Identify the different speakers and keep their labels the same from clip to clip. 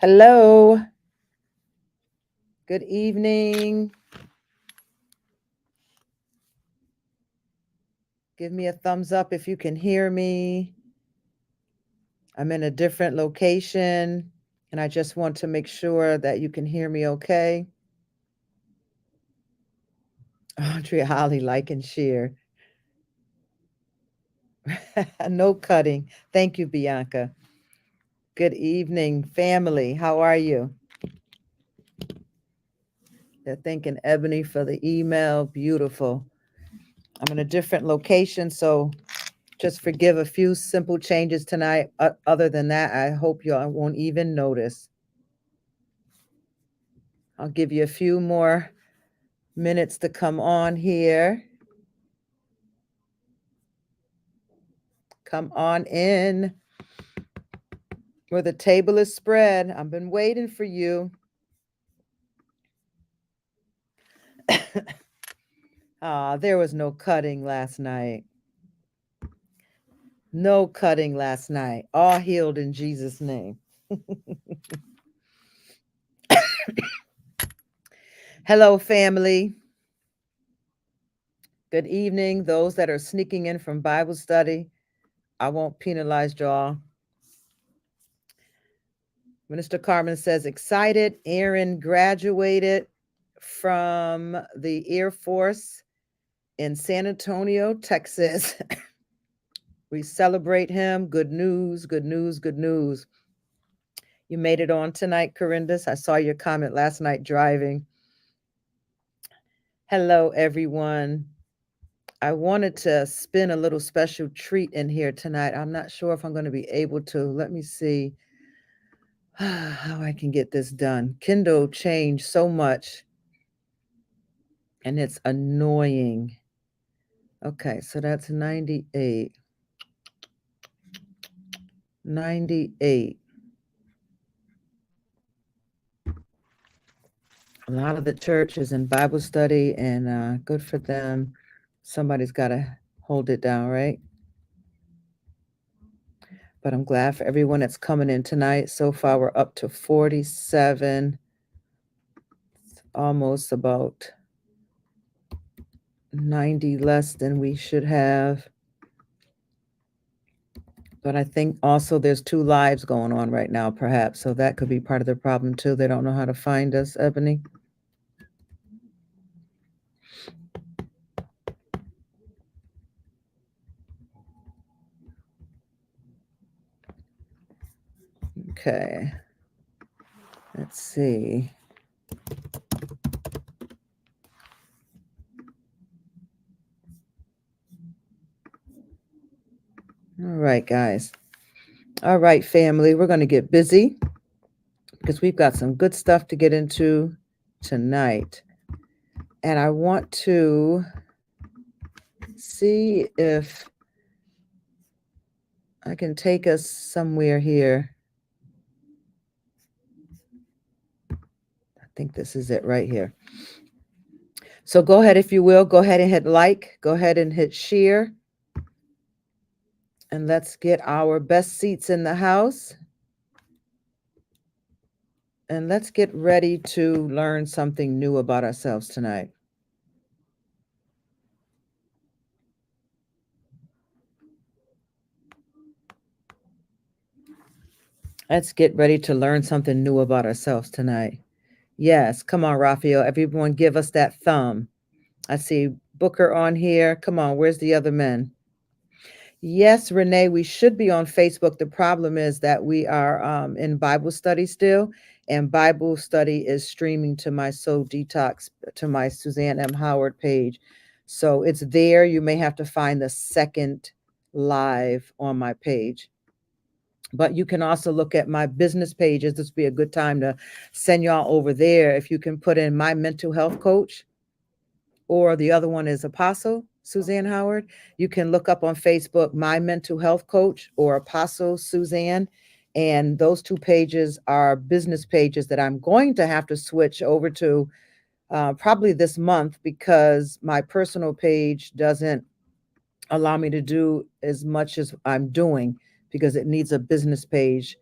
Speaker 1: Hello. Good evening. Give me a thumbs up if you can hear me. I'm in a different location and I just want to make sure that you can hear me okay. Andrea Holly, like and share. No cutting. Thank you, Bianca. Good evening, family. How are you? They're thanking Ebony for the email. Beautiful. I'm in a different location, so just forgive a few simple changes tonight. Other than that, I hope y'all won't even notice. I'll give you a few more minutes to come on here. Come on in where the table is spread. I've been waiting for you. There was no cutting last night. No cutting last night. All healed in Jesus' name. Hello, family. Good evening. Those that are sneaking in from Bible study, I won't penalize y'all. Minister Carmen says, excited. Aaron graduated from the Air Force in San Antonio, Texas. We celebrate him. Good news, good news, good news. You made it on tonight, Corindus. I saw your comment last night driving. Hello, everyone. I wanted to spin a little special treat in here tonight. I'm not sure if I'm going to be able to. Let me see how I can get this done. Kindle changed so much, and it's annoying. Okay, so that's 98. 98. A lot of the church is in Bible study, and good for them. Somebody's got to hold it down, right? But I'm glad for everyone that's coming in tonight. So far, we're up to 47. It's almost about 90 less than we should have. But I think also there's 2 lives going on right now, perhaps. So that could be part of the problem, too. They don't know how to find us, Ebony. Okay. Let's see. All right, guys. All right, family. We're going to get busy because we've got some good stuff to get into tonight. And I want to see if I can take us somewhere here. I think this is it right here. So go ahead, if you will, go ahead and hit like, go ahead and hit share. And let's get our best seats in the house. And let's get ready to learn something new about ourselves tonight. Let's get ready to learn something new about ourselves tonight. Yes, come on, Raphael. Everyone give us that thumb. I see Booker on here. Come on, where's the other men? Yes, Renee, we should be on Facebook. The problem is that we are in Bible study still, and Bible study is streaming to my Soul Detox, to my Suzanne M. Howard page. So it's there. You may have to find the second live on my page. But you can also look at my business pages. This would be a good time to send y'all over there. If you can put in my mental health coach, or the other one is Apostle Suzanne Howard. You can look up on Facebook, My Mental Health Coach or Apostle Suzanne. And those 2 pages are business pages that I'm going to have to switch over to probably this month, because my personal page doesn't allow me to do as much as I'm doing, because it needs a business page.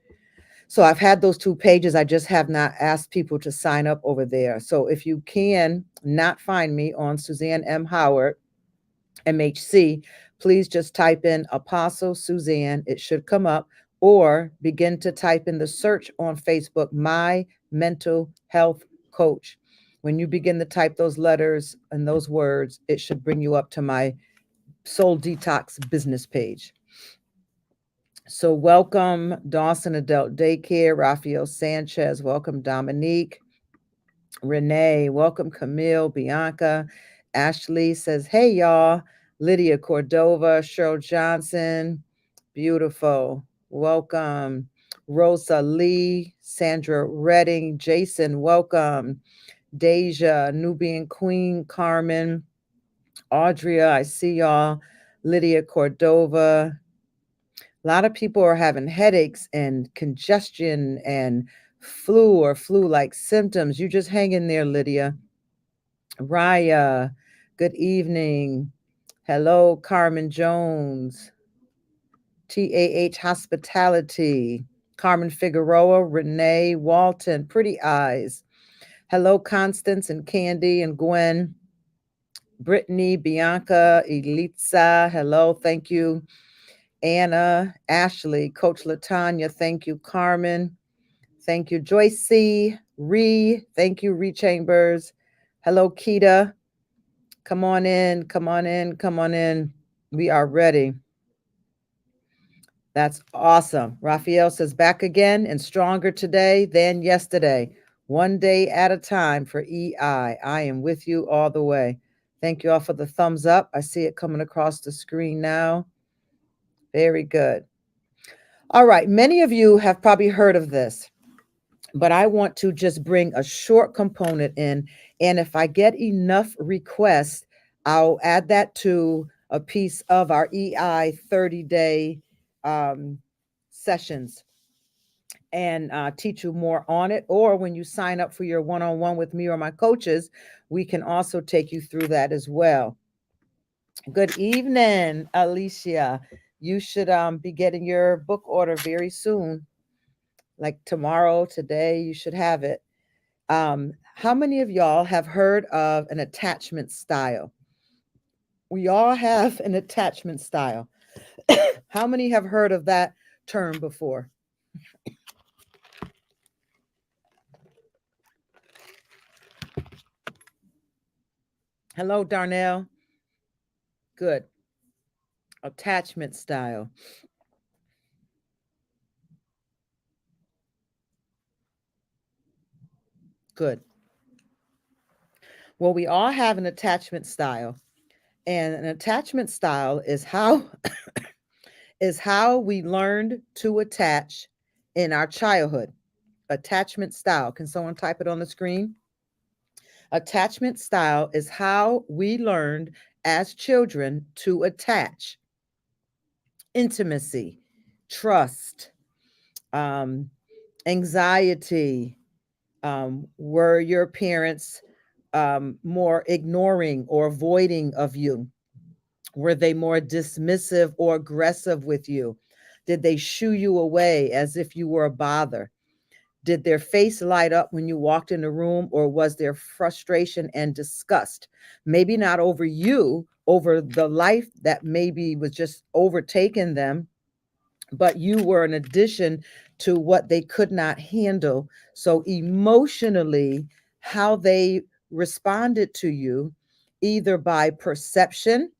Speaker 1: So I've had those 2 pages. I just have not asked people to sign up over there. So if you can not find me on Suzanne M. Howard, MHC, please just type in Apostle Suzanne. It should come up, or begin to type in the search on Facebook, My Mental Health Coach. When you begin to type those letters and those words, it should bring you up to my Soul Detox business page. So welcome Dawson Adult Daycare, Rafael Sanchez, welcome Dominique, Renee, welcome Camille, Bianca, Ashley says, hey y'all, Lydia Cordova, Cheryl Johnson, beautiful, welcome, Rosa Lee, Sandra Redding, Jason, welcome, Deja, Nubian Queen, Carmen, Audria, I see y'all, Lydia Cordova. A lot of people are having headaches and congestion and flu or flu-like symptoms. You just hang in there, Lydia. Raya, good evening. Hello, Carmen Jones. TAH Hospitality. Carmen Figueroa, Renee Walton, Pretty Eyes. Hello, Constance and Candy and Gwen. Brittany, Bianca, Elitza, hello, thank you. Anna, Ashley, Coach Latanya, thank you. Carmen, thank you. Joyce C, Ree, thank you. Ree Chambers. Hello, Keita. Come on in, come on in, come on in. We are ready. That's awesome. Raphael says, back again and stronger today than yesterday. One day at a time for EI. I am with you all the way. Thank you all for the thumbs up. I see it coming across the screen now. Very good. All right. Many of you have probably heard of this, but I want to just bring a short component in. And if I get enough requests, I'll add that to a piece of our EI 30-day sessions and teach you more on it. Or when you sign up for your one-on-one with me or my coaches, we can also take you through that as well. Good evening, Alicia. You should be getting your book order very soon, like tomorrow, today, you should have it. How many of y'all have heard of an attachment style? We all have an attachment style. How many have heard of that term before? Hello, Darnell. Good. Attachment style. Good. Well, we all have an attachment style. And an attachment style is how is how we learned to attach in our childhood. Attachment style. Can someone type it on the screen? Attachment style is how we learned as children to attach. Intimacy, trust, anxiety. Were your parents more ignoring or avoiding of you? Were they more dismissive or aggressive with you? Did they shoo you away as if you were a bother? Did their face light up when you walked in the room, or was there frustration and disgust? Maybe not over you, over the life that maybe was just overtaking them, but you were an addition to what they could not handle. So emotionally, how they responded to you, either by perception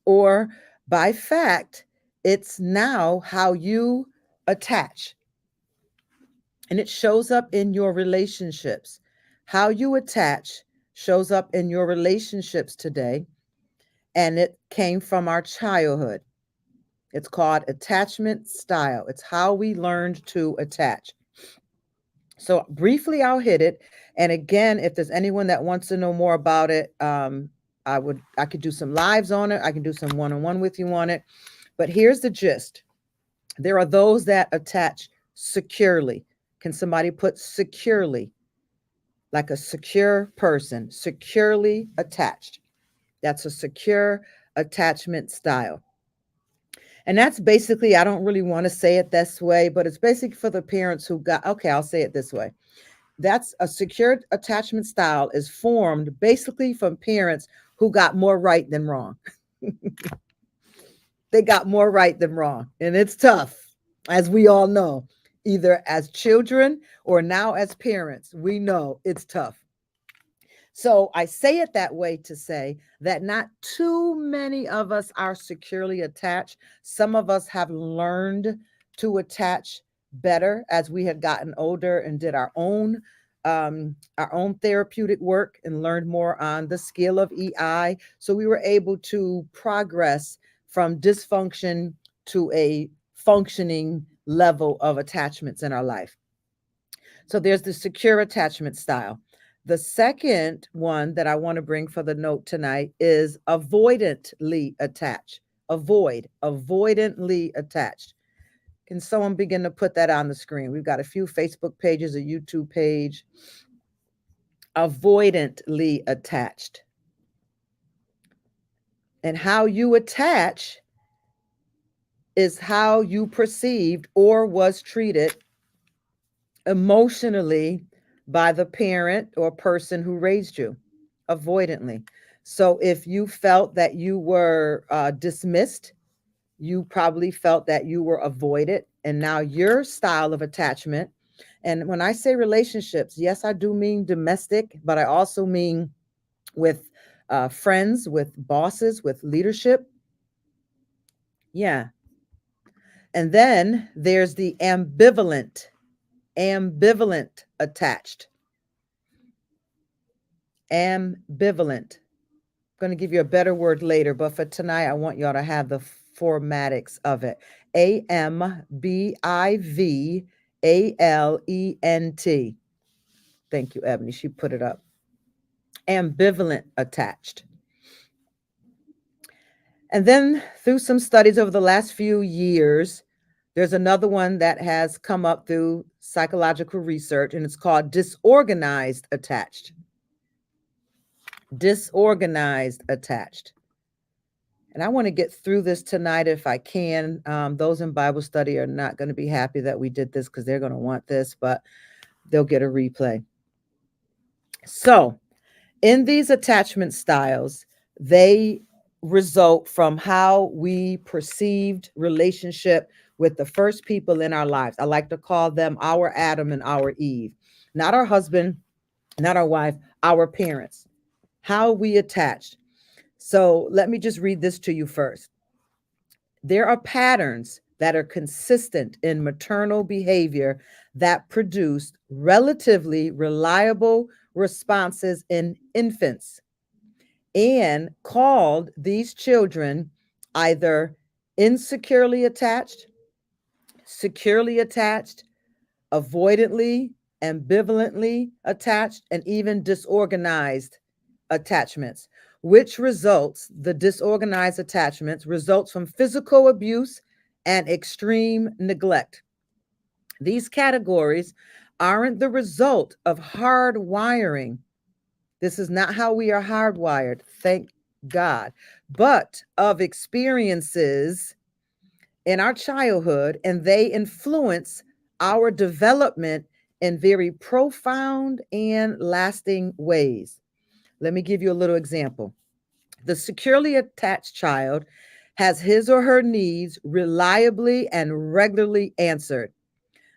Speaker 1: or by fact, it's now how you attach. And it shows up in your relationships. How you attach shows up in your relationships today. And it came from our childhood. It's called attachment style. It's how we learned to attach. So briefly, I'll hit it. And again, if there's anyone that wants to know more about it, I could do some lives on it. I can do some one-on-one with you on it. But here's the gist. There are those that attach securely. Can somebody put securely? Like a secure person, securely attached. That's a secure attachment style. And that's basically, I don't really want to say it this way, but it's basically for the parents who got, okay, I'll say it this way. That's a secure attachment style is formed basically from parents who got more right than wrong. They got more right than wrong. And it's tough, as we all know, either as children or now as parents. We know it's tough. So I say it that way to say that not too many of us are securely attached. Some of us have learned to attach better as we had gotten older and did our own therapeutic work and learned more on the scale of EI. So we were able to progress from dysfunction to a functioning level of attachments in our life. So there's the secure attachment style. The second one that I want to bring for the note tonight is avoidantly attached. Avoidantly attached. Can someone begin to put that on the screen? We've got a few Facebook pages, a YouTube page. Avoidantly attached. And how you attach is how you perceived or was treated emotionally by the parent or person who raised you, avoidantly. So if you felt that you were dismissed, you probably felt that you were avoided. And now your style of attachment, and when I say relationships, yes, I do mean domestic, but I also mean with friends, with bosses, with leadership. Yeah. And then there's the ambivalent attached. Ambivalent. I'm going to give you a better word later, but for tonight, I want y'all to have the formatics of it. Ambivalent. Thank you, Ebony. She put it up. Ambivalent attached. And then through some studies over the last few years, there's another one that has come up through psychological research, and it's called disorganized attached. Disorganized attached. And I want to get through this tonight if I can. Those in Bible study are not going to be happy that we did this because they're going to want this, but they'll get a replay. So, in these attachment styles, they result from how we perceived relationship with the first people in our lives. I like to call them our Adam and our Eve, not our husband, not our wife, our parents. How we attached. So let me just read this to you first. There are patterns that are consistent in maternal behavior that produce relatively reliable responses in infants and called these children either insecurely attached, securely attached, avoidantly, ambivalently attached, and even disorganized attachments, which results, the disorganized attachments results from physical abuse and extreme neglect. These categories aren't the result of hard wiring. This is not how we are hardwired, thank God, but of experiences in our childhood, and they influence our development in very profound and lasting ways. Let me give you a little example. The securely attached child has his or her needs reliably and regularly answered.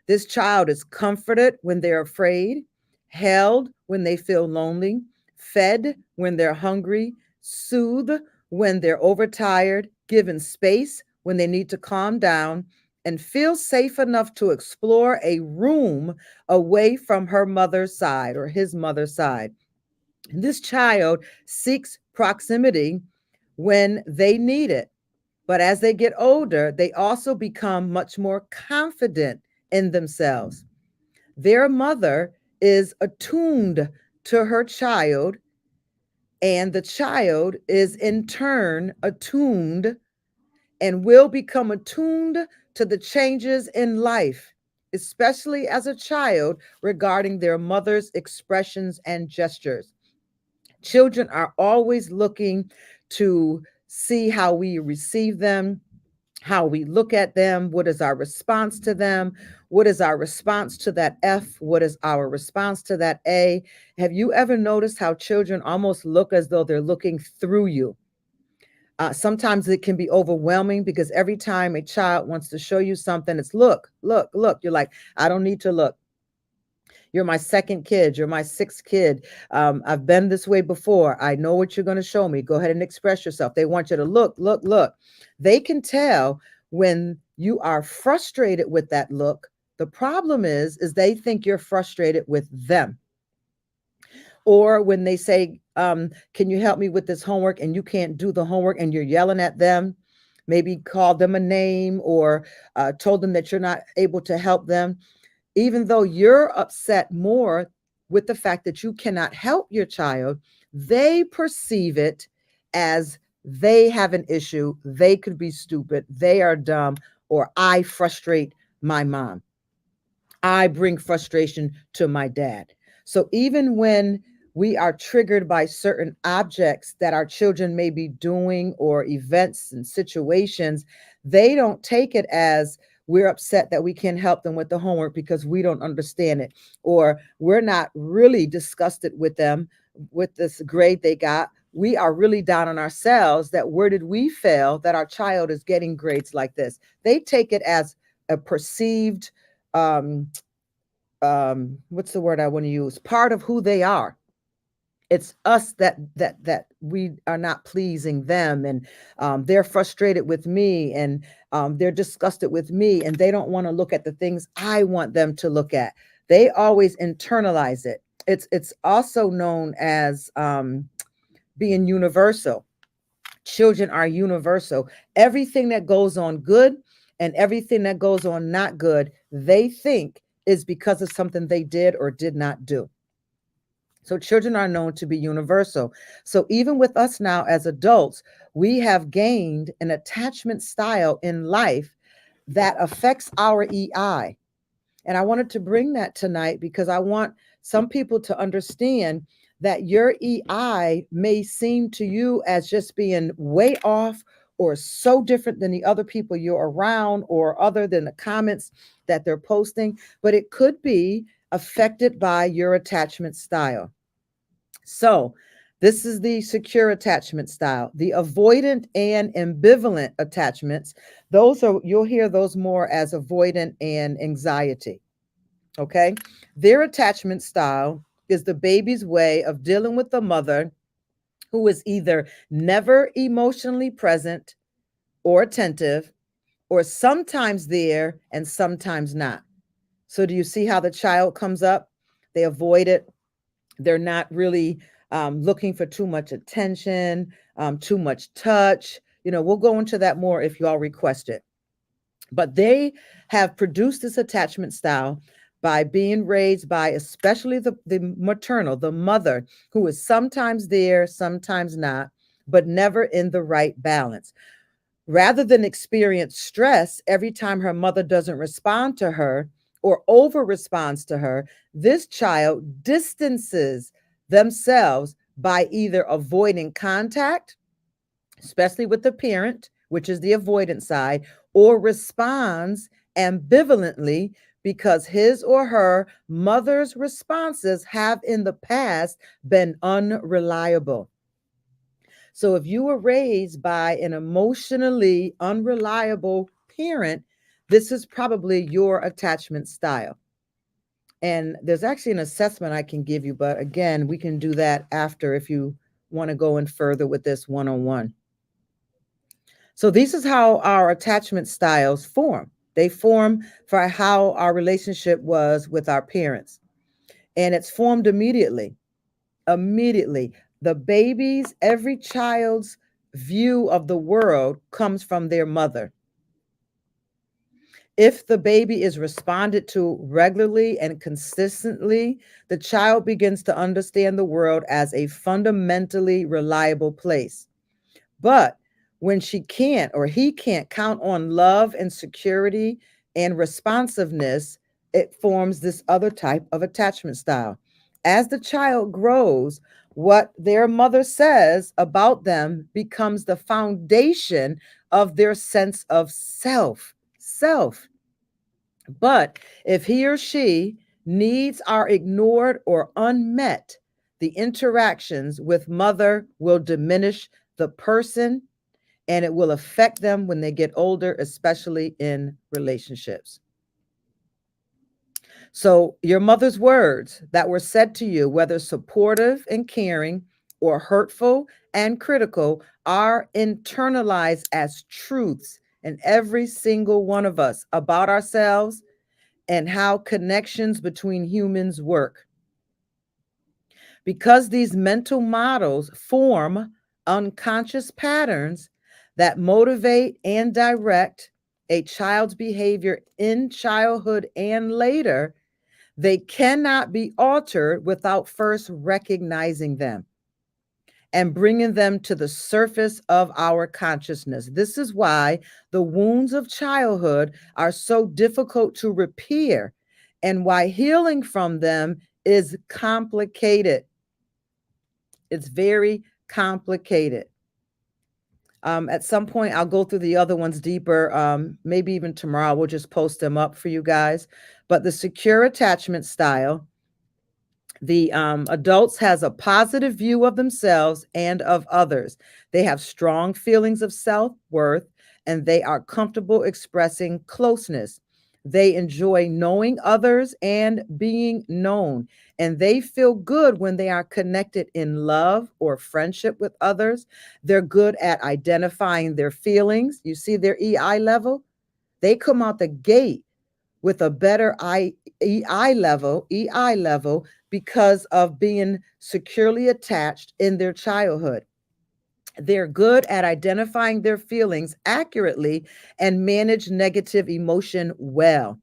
Speaker 1: This child is comforted when they're afraid, held when they feel lonely, fed when they're hungry, soothed when they're overtired, given space when they need to calm down, and feel safe enough to explore a room away from her mother's side or his mother's side. This child seeks proximity when they need it. But as they get older, they also become much more confident in themselves. Their mother is attuned to her child, and the child is in turn attuned and will become attuned to the changes in life, especially as a child, regarding their mother's expressions and gestures. Children are always looking to see how we receive them, how we look at them. What is our response to them? What is our response to that F? What is our response to that A? Have you ever noticed how children almost look as though they're looking through you? Sometimes it can be overwhelming because every time a child wants to show you something, it's look, look, look. You're like, I don't need to look. You're my second kid. You're my sixth kid. I've been this way before. I know what you're going to show me. Go ahead and express yourself. They want you to look, look, look. They can tell when you are frustrated with that look. The problem is they think you're frustrated with them. Or when they say, can you help me with this homework? And you can't do the homework and you're yelling at them, maybe called them a name or told them that you're not able to help them, even though you're upset more with the fact that you cannot help your child, they perceive it as they have an issue, they could be stupid, they are dumb, or I frustrate my mom. I bring frustration to my dad. So even when we are triggered by certain objects that our children may be doing or events and situations, they don't take it as we're upset that we can't help them with the homework because we don't understand it, or we're not really disgusted with them with this grade they got. We are really down on ourselves that where did we fail that our child is getting grades like this? They take it as a perceived um what's the word I want to use, part of who they are. It's us that we are not pleasing them, and they're frustrated with me, and they're disgusted with me, and they don't want to look at the things I want them to look at. They always internalize it. It's also known as being universal. Children are universal. Everything that goes on good and everything that goes on not good, they think is because of something they did or did not do. So children are known to be universal. So even with us now as adults, we have gained an attachment style in life that affects our EI. And I wanted to bring that tonight because I want some people to understand that your EI may seem to you as just being way off or so different than the other people you're around or other than the comments that they're posting, but it could be affected by your attachment style. So, this is the secure attachment style. The avoidant and ambivalent attachments, those are, you'll hear those more as avoidant and anxiety. Okay. Their attachment style is the baby's way of dealing with the mother who is either never emotionally present or attentive, or sometimes there and sometimes not. So, do you see how the child comes up? They avoid it. They're not really looking for too much attention, too much touch. We'll go into that more if y'all request it. But they have produced this attachment style by being raised by especially the maternal, the mother, who is sometimes there, sometimes not, but never in the right balance. Rather than experience stress every time her mother doesn't respond to her or over responds to her, this child distances themselves by either avoiding contact, especially with the parent, which is the avoidant side, or responds ambivalently because his or her mother's responses have in the past been unreliable. So if you were raised by an emotionally unreliable parent, this is probably your attachment style. And there's actually an assessment I can give you, but again, we can do that after if you want to go in further with this one-on-one. So this is how our attachment styles form. They form for how our relationship was with our parents. And it's formed immediately. Immediately. The baby's, every child's view of the world comes from their mother. If the baby is responded to regularly and consistently, the child begins to understand the world as a fundamentally reliable place. But when she can't or he can't count on love and security and responsiveness, it forms this other type of attachment style. As the child grows, what their mother says about them becomes the foundation of their sense of self. Self. But if he or she needs are ignored or unmet, the interactions with mother will diminish the person and it will affect them when they get older, especially in relationships. So, your mother's words that were said to you, whether supportive and caring or hurtful and critical, are internalized as truths in every single one of us about ourselves and how connections between humans work. Because these mental models form unconscious patterns that motivate and direct a child's behavior in childhood and later, they cannot be altered without first recognizing them and bringing them to the surface of our consciousness. This is why the wounds of childhood are so difficult to repair and why healing from them is complicated. It's very complicated. At some point, I'll go through the other ones deeper. Maybe even tomorrow, we'll just post them up for you guys. But the secure attachment style, the adults has a positive view of themselves and of others. They have strong feelings of self-worth and they are comfortable expressing closeness. They enjoy knowing others and being known, and they feel good when they are connected in love or friendship with others. They're good at identifying their feelings. You see their EI level? They come out the gate with a better EI level because of being securely attached in their childhood. They're good at identifying their feelings accurately and manage negative emotion well.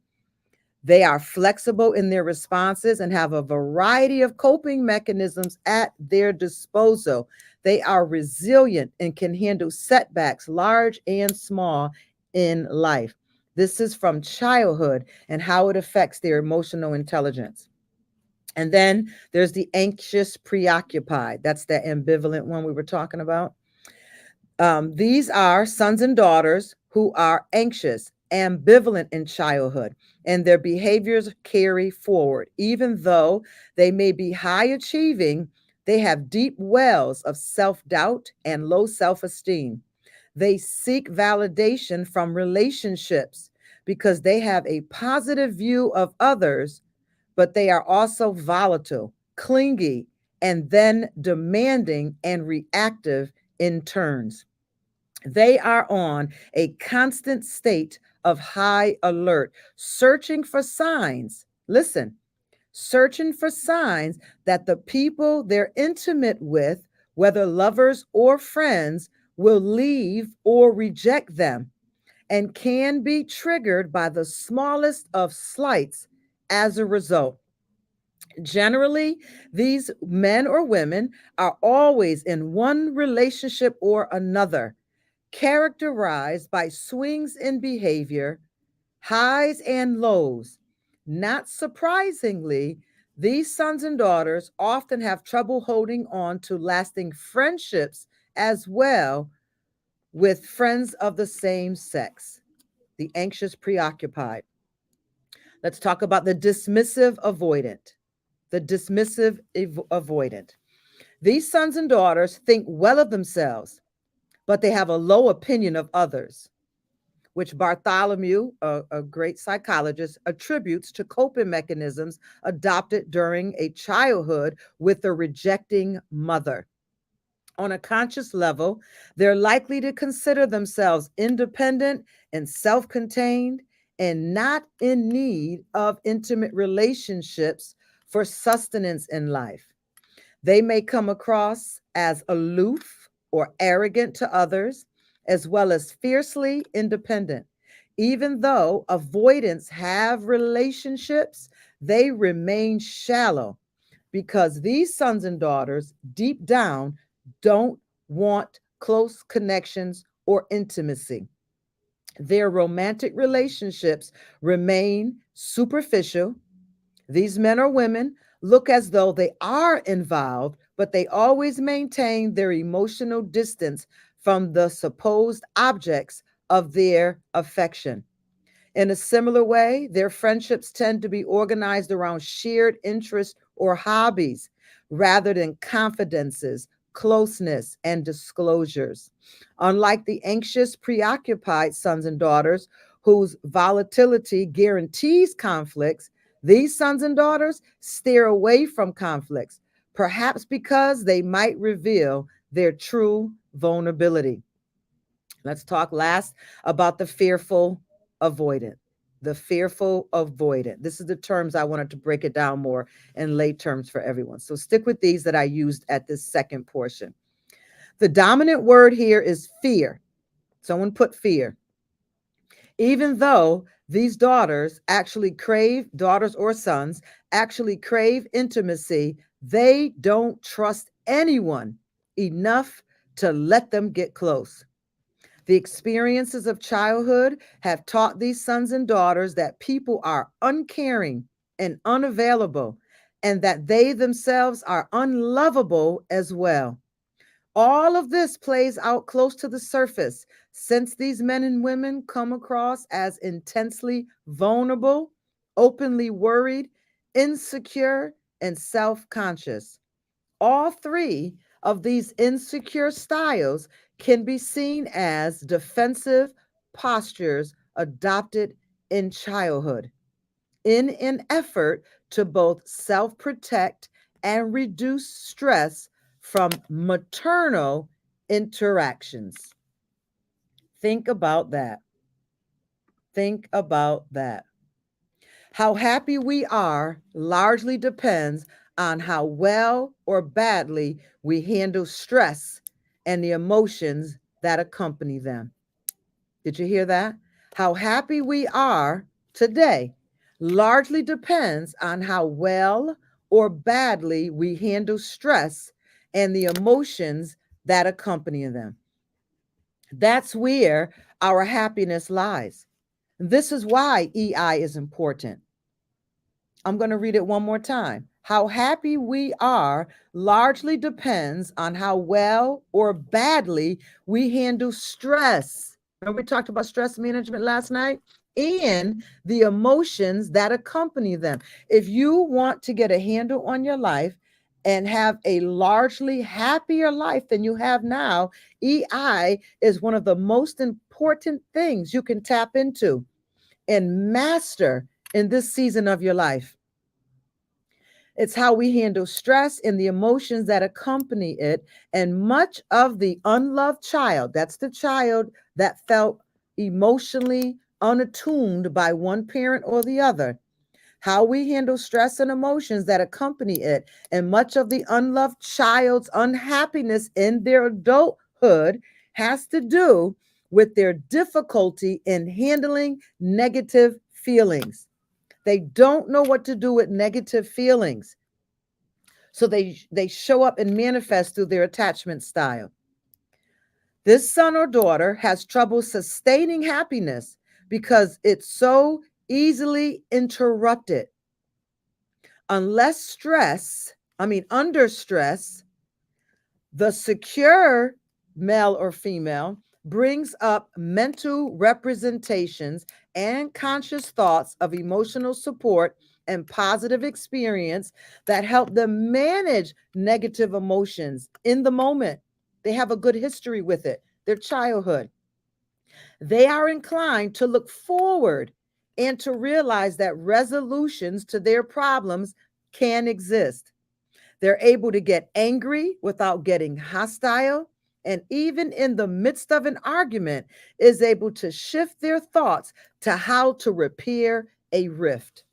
Speaker 1: They are flexible in their responses and have a variety of coping mechanisms at their disposal. They are resilient and can handle setbacks, large and small, in life. This is from childhood and how it affects their emotional intelligence. And then there's the anxious preoccupied. That's that ambivalent one we were talking about. These are sons and daughters who are anxious, ambivalent in childhood, and their behaviors carry forward. Even though they may be high achieving, they have deep wells of self doubt and low self esteem. They seek validation from relationships because they have a positive view of others, but they are also volatile, clingy, and then demanding and reactive in turns. They are on a constant state of high alert, searching for signs. Listen, searching for signs that the people they're intimate with, whether lovers or friends, will leave or reject them and can be triggered by the smallest of slights as a result. Generally, these men or women are always in one relationship or another, characterized by swings in behavior, highs and lows. Not surprisingly, these sons and daughters often have trouble holding on to lasting friendships as well with friends of the same sex. The anxious preoccupied. Let's talk about the dismissive avoidant. The dismissive avoidant. These sons and daughters think well of themselves, but they have a low opinion of others, which Bartholomew, a great psychologist, attributes to coping mechanisms adopted during a childhood with a rejecting mother. On a conscious level, they're likely to consider themselves independent and self contained and not in need of intimate relationships for sustenance in life. They may come across as aloof or arrogant to others, as well as fiercely independent. Even though avoidants have relationships, they remain shallow because these sons and daughters, deep down, don't want close connections or intimacy. Their romantic relationships remain superficial. These men or women look as though they are involved, but they always maintain their emotional distance from the supposed objects of their affection. In a similar way, their friendships tend to be organized around shared interests or hobbies rather than confidences, closeness, and disclosures. Unlike the anxious, preoccupied sons and daughters whose volatility guarantees conflicts, these sons and daughters steer away from conflicts, perhaps because they might reveal their true vulnerability. Let's talk last about the fearful avoidant. The fearful avoidant. This is the terms I wanted to break it down more in lay terms for everyone. So stick with these that I used at this second portion. The dominant word here is fear. Someone put fear. Even though these daughters or sons actually crave intimacy, they don't trust anyone enough to let them get close. The experiences of childhood have taught these sons and daughters that people are uncaring and unavailable, and that they themselves are unlovable as well. All of this plays out close to the surface since these men and women come across as intensely vulnerable, openly worried, insecure, and self conscious. All three of these insecure styles can be seen as defensive postures adopted in childhood in an effort to both self protect and reduce stress from maternal interactions. Think about that. Think about that. How happy we are largely depends on how well or badly we handle stress and the emotions that accompany them. Did you hear that? How happy we are today largely depends on how well or badly we handle stress and the emotions that accompany them. That's where our happiness lies. This is why EI is important. I'm going to read it one more time. How happy we are largely depends on how well or badly we handle stress. Remember, we talked about stress management last night? And the emotions that accompany them. If you want to get a handle on your life and have a largely happier life than you have now, EI is one of the most important things you can tap into and master in this season of your life. It's how we handle stress and the emotions that accompany it. And much of the unloved child, that's the child that felt emotionally unattuned by one parent or the other, how we handle stress and emotions that accompany it, and much of the unloved child's unhappiness in their adulthood has to do with their difficulty in handling negative feelings. They don't know what to do with negative feelings. So they show up and manifest through their attachment style. This son or daughter has trouble sustaining happiness because it's so easily interrupted. Under stress, the secure male or female brings up mental representations and conscious thoughts of emotional support and positive experience that help them manage negative emotions in the moment. They have a good history with it, their childhood. They are inclined to look forward and to realize that resolutions to their problems can exist. They're able to get angry without getting hostile, and even in the midst of an argument, is able to shift their thoughts to how to repair a rift.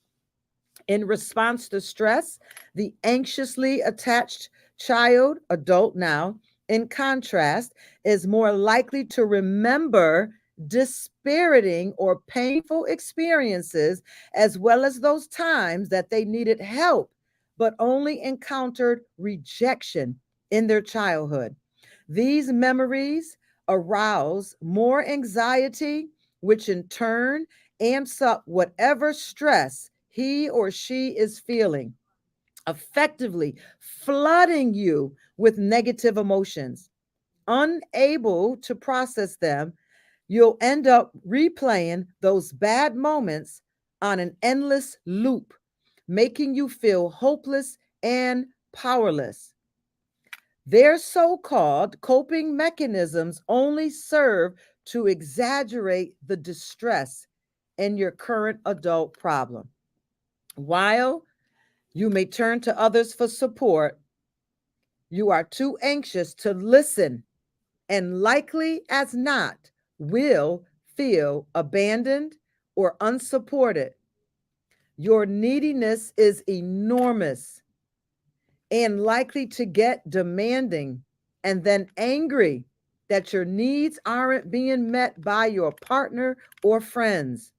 Speaker 1: In response to stress, the anxiously attached child, adult now, in contrast, is more likely to remember dispiriting or painful experiences, as well as those times that they needed help, but only encountered rejection in their childhood. These memories arouse more anxiety, which in turn amps up whatever stress he or she is feeling. effectively flooding you with negative emotions. Unable to process them, you'll end up replaying those bad moments on an endless loop, making you feel hopeless and powerless. Their so called coping mechanisms only serve to exaggerate the distress in your current adult problem. While you may turn to others for support, you are too anxious to listen and likely as not will feel abandoned or unsupported. Your neediness is enormous and likely to get demanding and then angry that your needs aren't being met by your partner or friends.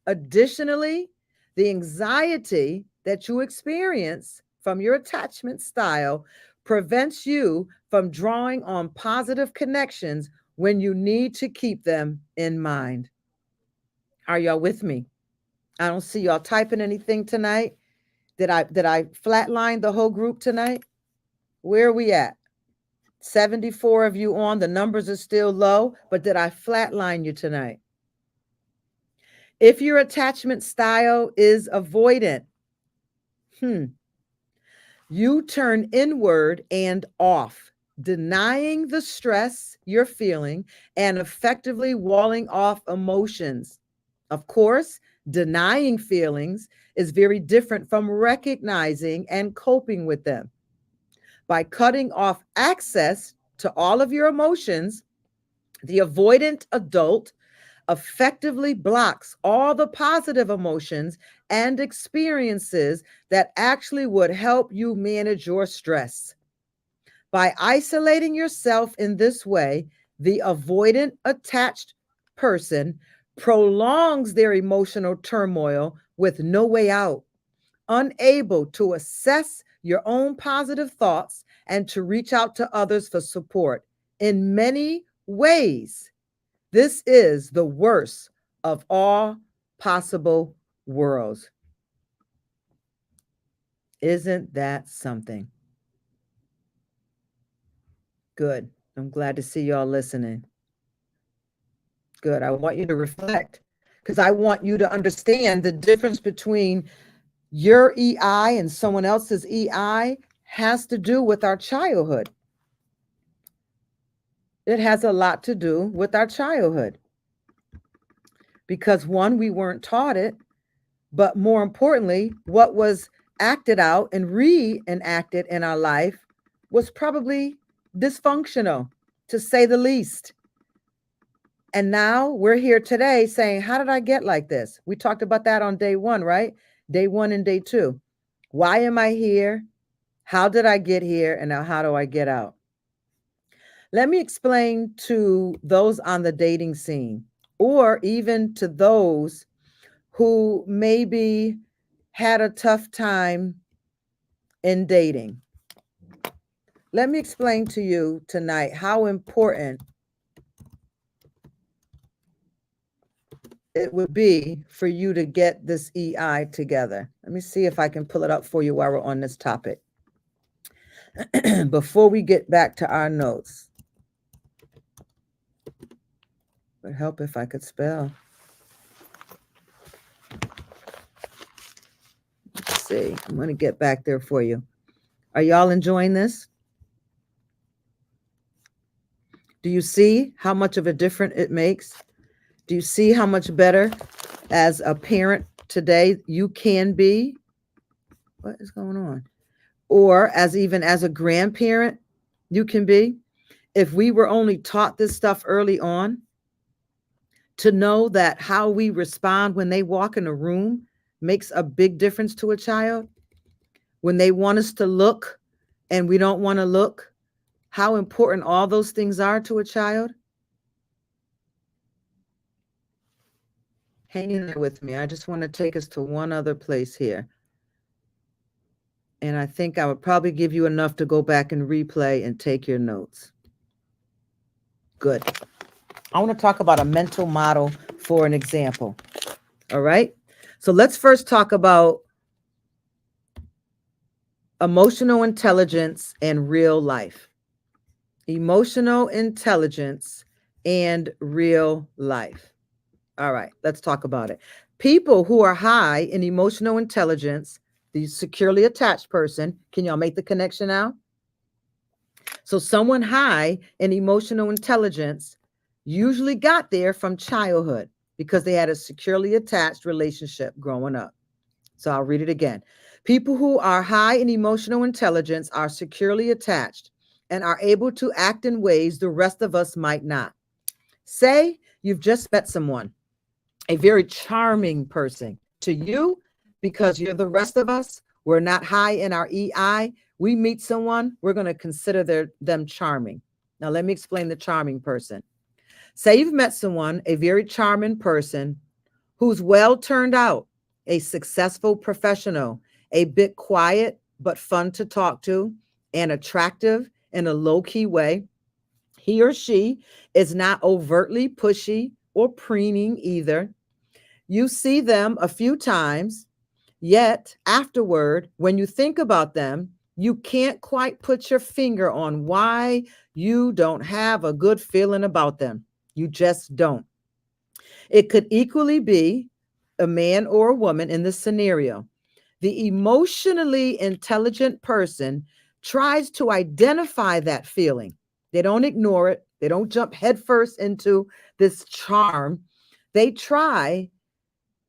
Speaker 1: Additionally, the anxiety that you experience from your attachment style prevents you from drawing on positive connections when you need to keep them in mind. Are y'all with me? I don't see y'all typing anything tonight. Did I flatline the whole group tonight? Where are we at? 74 of you on. The numbers are still low, but did I flatline you tonight? If your attachment style is avoidant, you turn inward and off, denying the stress you're feeling and effectively walling off emotions. Of course, denying feelings is very different from recognizing and coping with them. By cutting off access to all of your emotions, the avoidant adult effectively blocks all the positive emotions and experiences that actually would help you manage your stress. By isolating yourself in this way, the avoidant attached person prolongs their emotional turmoil with no way out, unable to assess your own positive thoughts and to reach out to others for support. In many ways, this is the worst of all possible worlds. Isn't that something? Good. I'm glad to see y'all listening. Good. I want you to reflect because I want you to understand the difference between your EI and someone else's EI has to do with our childhood. It has a lot to do with our childhood. Because one, we weren't taught it, but more importantly, what was acted out and reenacted in our life was probably dysfunctional, to say the least. And now we're here today saying, how did I get like this? We talked about that on day one, right? Day one and day two. Why am I here? How did I get here? And now how do I get out? Let me explain to those on the dating scene, or even to those who maybe had a tough time in dating. Let me explain to you tonight how important it would be for you to get this EI together. Let me see if I can pull it up for you while we're on this topic. Before we get back to our notes. It would help if I could spell. Let's see. I'm going to get back there for you. Are y'all enjoying this? Do you see how much of a difference it makes? Do you see how much better as a parent today you can be? What is going on? Or even as a grandparent, you can be. If we were only taught this stuff early on, to know that how we respond when they walk in a room makes a big difference to a child. When they want us to look and we don't want to look, how important all those things are to a child. Hang in there with me. I just want to take us to one other place here. And I think I would probably give you enough to go back and replay and take your notes. Good. I want to talk about a mental model for an example. All right. So let's first talk about Emotional intelligence and real life. Emotional intelligence and real life. All right, let's talk about it. People who are high in emotional intelligence, the securely attached person, can y'all make the connection now? So, someone high in emotional intelligence usually got there from childhood because they had a securely attached relationship growing up. So, I'll read it again. People who are high in emotional intelligence are securely attached and are able to act in ways the rest of us might not. Say you've just met someone, a very charming person to you, because you're the rest of us. We're not high in our EI. We meet someone, we're going to consider them charming. Now, let me explain the charming person. Say you've met someone, a very charming person who's well turned out, a successful professional, a bit quiet but fun to talk to, and attractive in a low key way. He or she is not overtly pushy or preening either. You see them a few times, yet afterward, when you think about them, you can't quite put your finger on why you don't have a good feeling about them. You just don't. It could equally be a man or a woman in this scenario. The emotionally intelligent person tries to identify that feeling. They don't ignore it. They don't jump headfirst into this charm. They try.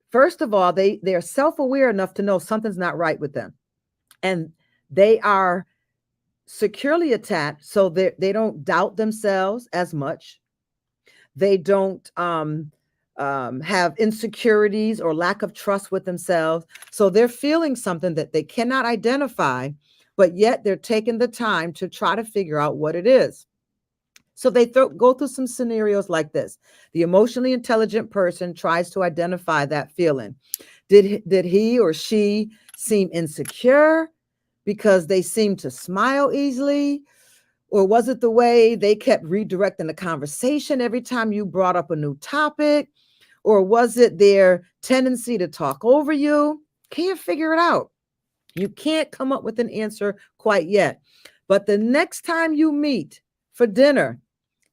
Speaker 1: First of all, they're self-aware enough to know something's not right with them. And they are securely attached, so they don't doubt themselves as much. They don't have insecurities or lack of trust with themselves. So they're feeling something that they cannot identify, but yet they're taking the time to try to figure out what it is. So they go through some scenarios like this. The emotionally intelligent person tries to identify that feeling. Did he or she seem insecure because they seem to smile easily? Or was it the way they kept redirecting the conversation every time you brought up a new topic? Or was it their tendency to talk over you? Can't figure it out. You can't come up with an answer quite yet. But the next time you meet for dinner,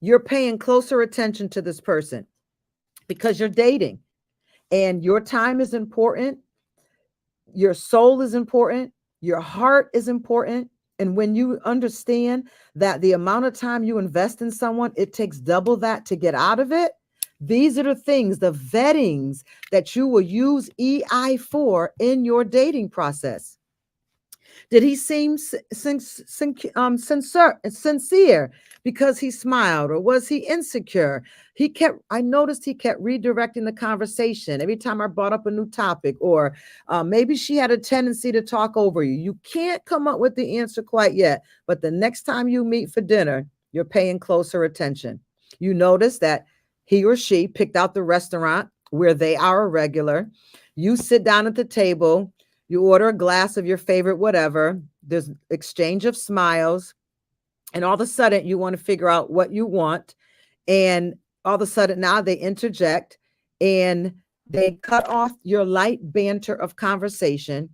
Speaker 1: you're paying closer attention to this person because you're dating and your time is important. Your soul is important. Your heart is important. And when you understand that the amount of time you invest in someone, it takes double that to get out of it. These are the things, the vettings that you will use EI for in your dating process. Did he seem sincere because he smiled, or was he insecure? I noticed he kept redirecting the conversation every time I brought up a new topic, or maybe she had a tendency to talk over you. You can't come up with the answer quite yet, but the next time you meet for dinner, you're paying closer attention. You notice that he or she picked out the restaurant where they are a regular. You sit down at the table, you order a glass of your favorite whatever. There's exchange of smiles. And all of a sudden, you want to figure out what you want. And all of a sudden, now they interject and they cut off your light banter of conversation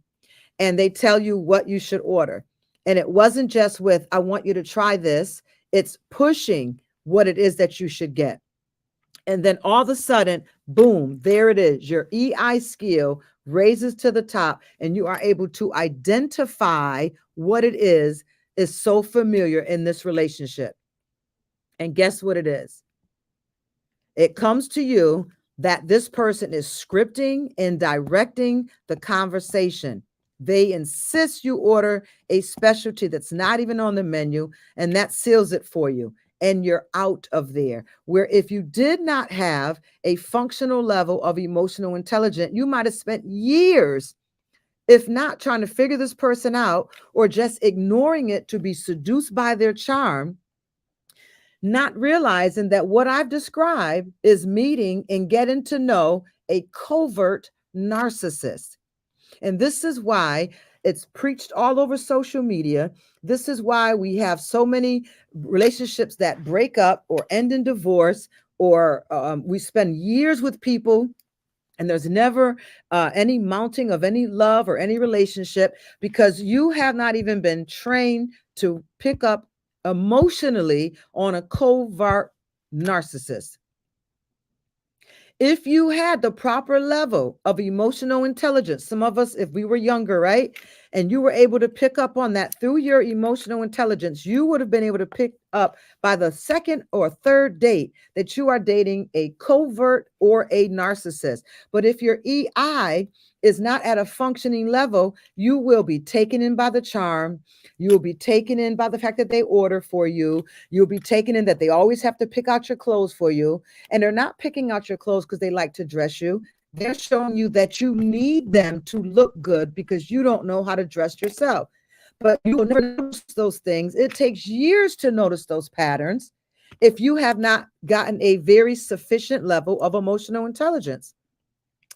Speaker 1: and they tell you what you should order. And it wasn't just with, I want you to try this. It's pushing what it is that you should get. And then all of a sudden, boom, there it is. Your EI skill raises to the top and you are able to identify what it is so familiar in this relationship. And guess what it is? It comes to you that this person is scripting and directing the conversation. They insist you order a specialty that's not even on the menu, and that seals it for you. And you're out of there. Where if you did not have a functional level of emotional intelligence, you might have spent years, if not trying to figure this person out or just ignoring it to be seduced by their charm, not realizing that what I've described is meeting and getting to know a covert narcissist. And this is why it's preached all over social media. This is why we have so many relationships that break up or end in divorce, or we spend years with people And there's never any mounting of any love or any relationship because you have not even been trained to pick up emotionally on a covert narcissist. If you had the proper level of emotional intelligence, some of us, if we were younger, right, and you were able to pick up on that through your emotional intelligence, you would have been able to pick up by the second or third date that you are dating a covert or a narcissist. But if your EI is not at a functioning level, you will be taken in by the charm. You will be taken in by the fact that they order for you. You'll be taken in that they always have to pick out your clothes for you. And they're not picking out your clothes because they like to dress you. They're showing you that you need them to look good because you don't know how to dress yourself. But you will never notice those things. It takes years to notice those patterns if you have not gotten a very sufficient level of emotional intelligence.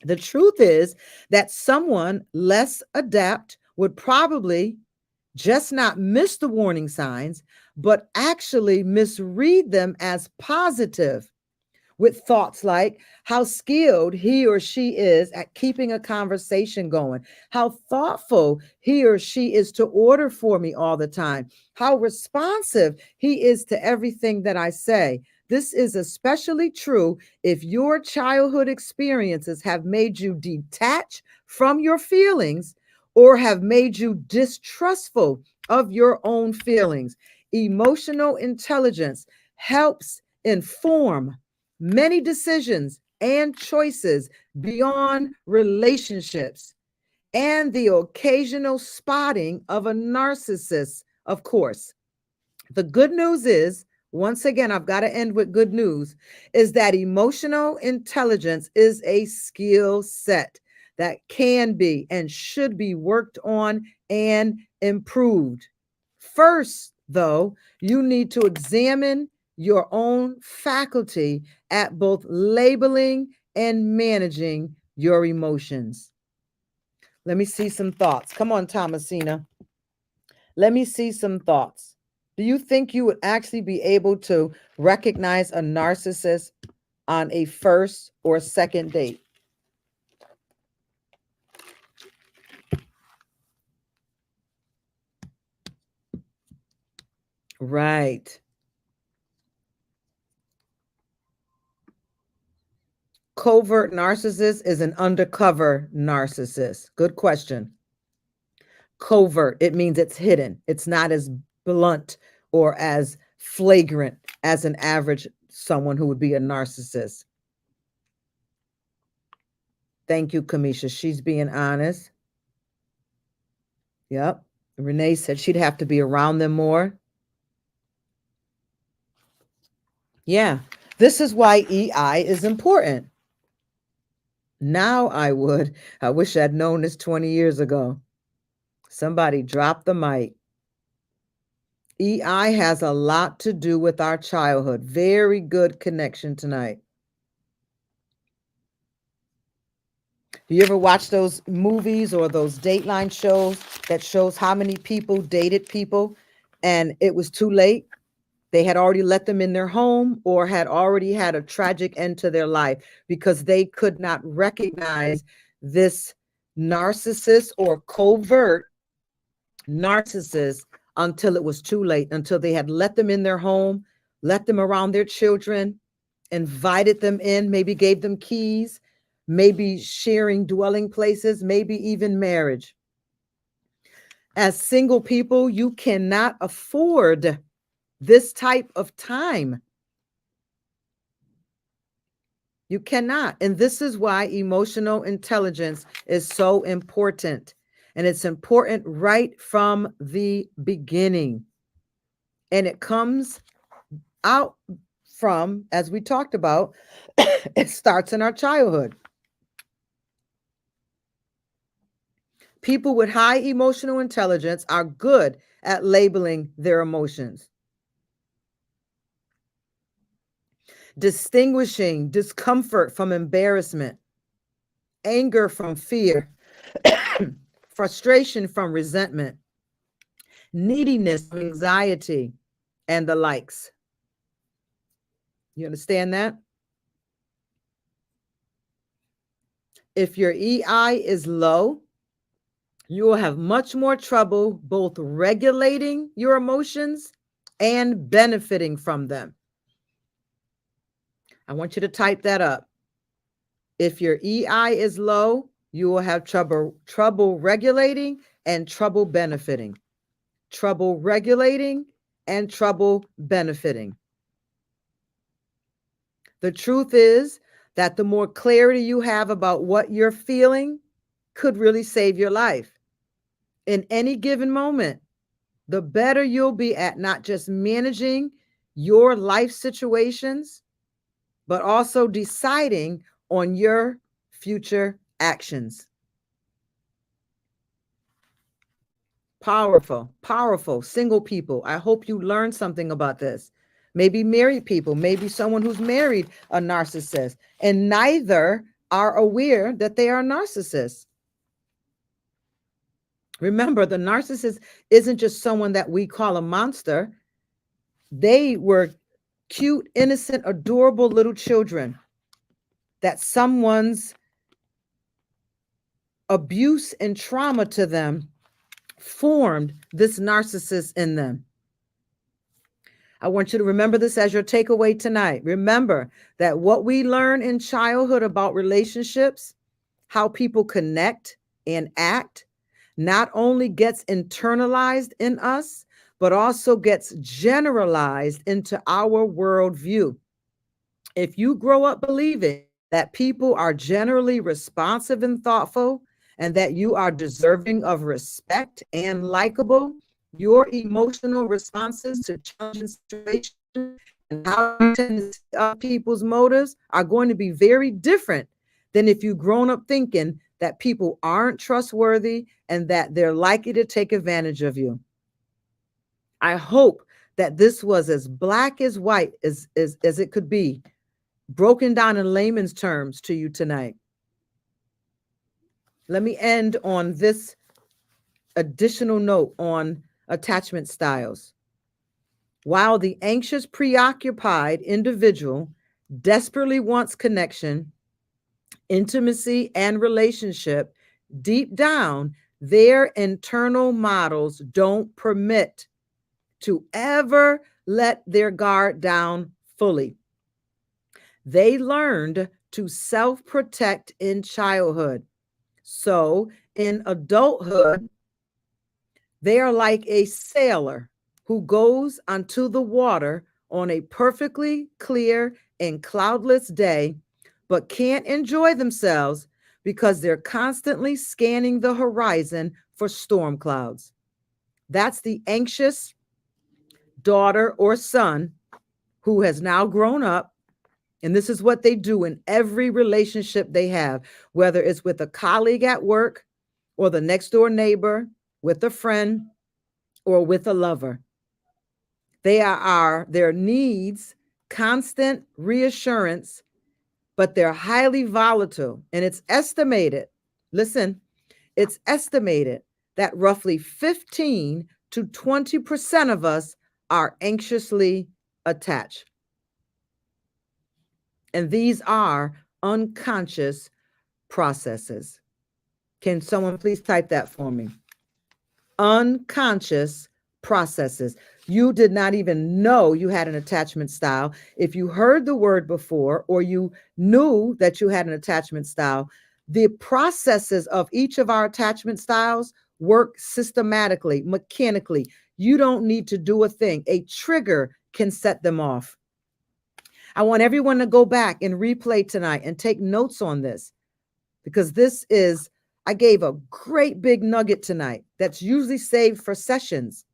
Speaker 1: The truth is that someone less adept would probably just not miss the warning signs, but actually misread them as positive with thoughts like how skilled he or she is at keeping a conversation going, how thoughtful he or she is to order for me all the time, how responsive he is to everything that I say. This is especially true if your childhood experiences have made you detach from your feelings or have made you distrustful of your own feelings. Emotional intelligence helps inform many decisions and choices beyond relationships, and the occasional spotting of a narcissist, of course. The good news is, once again, I've got to end with good news, is that emotional intelligence is a skill set that can be and should be worked on and improved. First, though, you need to examine your own faculty at both labeling and managing your emotions. Let me see some thoughts. Come on, Thomasina. Let me see some thoughts. Do you think you would actually be able to recognize a narcissist on a first or second date? Right. Covert narcissist is an undercover narcissist. Good question. Covert, it means it's hidden. It's not as blunt or as flagrant as an average someone who would be a narcissist. Thank you, Kamisha. She's being honest. Yep. Renee said she'd have to be around them more. Yeah. This is why EI is important. Now I would. I wish I'd known this 20 years ago. Somebody drop the mic. EI has a lot to do with our childhood. Very good connection tonight. Do you ever watch those movies or those Dateline shows that shows how many people dated people and it was too late? They had already let them in their home or had already had a tragic end to their life because they could not recognize this narcissist or covert narcissist until it was too late, until they had let them in their home, let them around their children, invited them in, maybe gave them keys, maybe sharing dwelling places, maybe even marriage. As single people, you cannot afford this type of time. You cannot. And this is why emotional intelligence is so important. And it's important right from the beginning. And it comes out from, as we talked about, it starts in our childhood. People with high emotional intelligence are good at labeling their emotions, distinguishing discomfort from embarrassment, anger from fear, frustration from resentment, neediness from anxiety, and the likes. You understand that? If your EI is low, you will have much more trouble both regulating your emotions and benefiting from them. I want you to type that up. If your EI is low, you will have trouble regulating and trouble benefiting. Trouble regulating and trouble benefiting. The truth is that the more clarity you have about what you're feeling could really save your life. In any given moment, the better you'll be at not just managing your life situations, but also deciding on your future actions. Powerful, powerful. Single people, I hope you learned something about this. Maybe married people, maybe someone who's married a narcissist, and neither are aware that they are narcissists. Remember, the narcissist isn't just someone that we call a monster. They were cute, innocent, adorable little children that someone's abuse and trauma to them formed this narcissist in them. I want you to remember this as your takeaway tonight. Remember that what we learn in childhood about relationships, how people connect and act, not only gets internalized in us, but also gets generalized into our worldview. If you grow up believing that people are generally responsive and thoughtful, and that you are deserving of respect and likable, your emotional responses to challenging situations and how you tend to see other people's motives are going to be very different than if you've grown up thinking that people aren't trustworthy and that they're likely to take advantage of you. I hope that this was as black as white as it could be, broken down in layman's terms to you tonight. Let me end on this additional note on attachment styles. While the anxious, preoccupied individual desperately wants connection, intimacy, and relationship, deep down, their internal models don't permit to ever let their guard down fully. They learned to self-protect in childhood. So in adulthood, they are like a sailor who goes onto the water on a perfectly clear and cloudless day, but can't enjoy themselves because they're constantly scanning the horizon for storm clouds. That's the anxious daughter or son who has now grown up. And this is what they do in every relationship they have, whether it's with a colleague at work or the next door neighbor, with a friend, or with a lover. Their needs, constant reassurance, but they're highly volatile. And it's estimated, listen, it's estimated that roughly 15 to 20% of us are anxiously attached. And these are unconscious processes. Can someone please type that for me? Unconscious processes. You did not even know you had an attachment style. If you heard the word before, or you knew that you had an attachment style, the processes of each of our attachment styles work systematically, mechanically. You don't need to do a thing. A trigger can set them off. I want everyone to go back and replay tonight and take notes on this, because I gave a great big nugget tonight that's usually saved for sessions.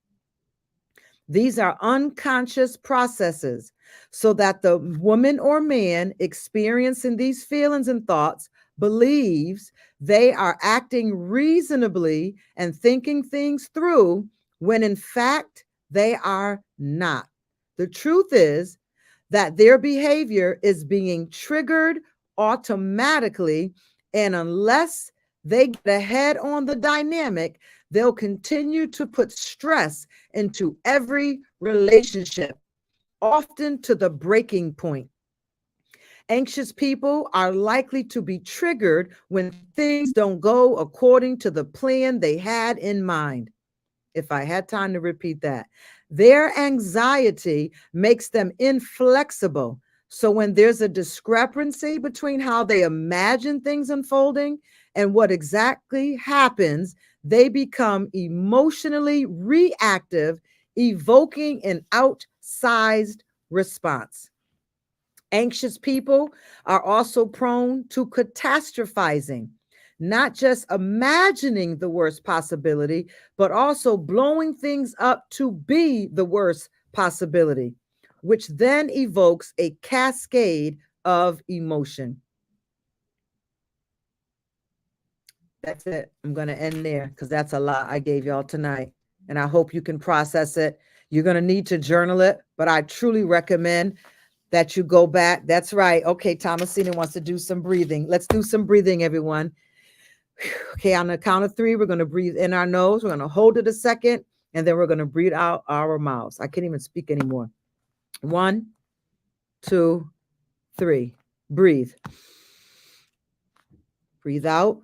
Speaker 1: These are unconscious processes, so that the woman or man experiencing these feelings and thoughts believes they are acting reasonably and thinking things through, when in fact they are not. The truth is that their behavior is being triggered automatically, and unless they get ahead on the dynamic, they'll continue to put stress into every relationship, often to the breaking point. Anxious people are likely to be triggered when things don't go according to the plan they had in mind. If I had time to repeat that, their anxiety makes them inflexible. So when there's a discrepancy between how they imagine things unfolding and what exactly happens, they become emotionally reactive, evoking an outsized response. Anxious people are also prone to catastrophizing, not just imagining the worst possibility, but also blowing things up to be the worst possibility, which then evokes a cascade of emotion. That's it. I'm going to end there because that's a lot I gave y'all tonight. And I hope you can process it. You're going to need to journal it, but I truly recommend that you go back. That's right. Okay, Thomasina wants to do some breathing. Let's do some breathing, everyone. Okay, on the count of 3, we're going to breathe in our nose. We're going to hold it a second, and then we're going to breathe out our mouths. I can't even speak anymore. 1, 2, 3. Breathe. Breathe out.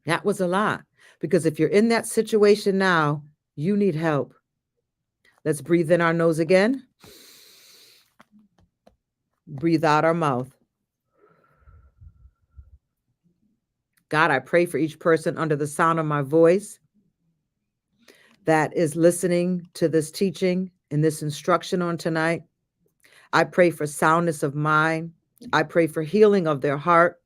Speaker 1: That was a lot, because if you're in that situation now, you need help. Let's breathe in our nose again. Breathe out our mouth. God, I pray for each person under the sound of my voice that is listening to this teaching and this instruction on tonight. I pray for soundness of mind. I pray for healing of their heart.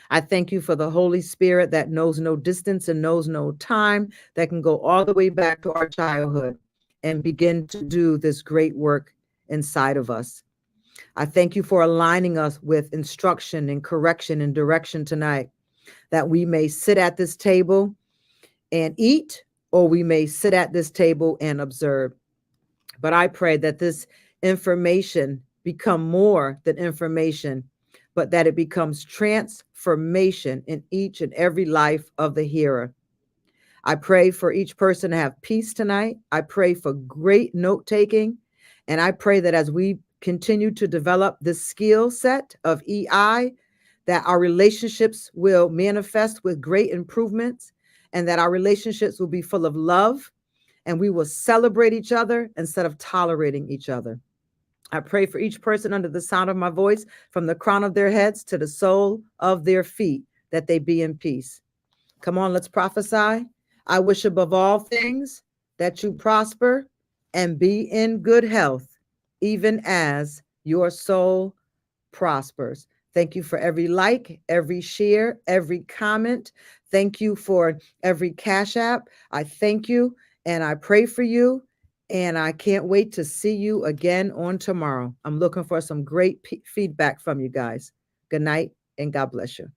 Speaker 1: I thank you for the Holy Spirit that knows no distance and knows no time, that can go all the way back to our childhood and begin to do this great work inside of us. I thank you for aligning us with instruction and correction and direction tonight, that we may sit at this table and eat, or we may sit at this table and observe. But I pray that this information become more than information, but that it becomes transformation in each and every life of the hearer. I pray for each person to have peace tonight. I pray for great note taking. And I pray that as we continue to develop this skill set of EI, that our relationships will manifest with great improvements, and that our relationships will be full of love, and we will celebrate each other instead of tolerating each other. I pray for each person under the sound of my voice, from the crown of their heads to the sole of their feet, that they be in peace. Come on, let's prophesy. I wish above all things that you prosper and be in good health, even as your soul prospers. Thank you for every like, every share, every comment. Thank you for every Cash App. I thank you and I pray for you. And I can't wait to see you again on tomorrow. I'm looking for some great feedback from you guys. Good night and God bless you.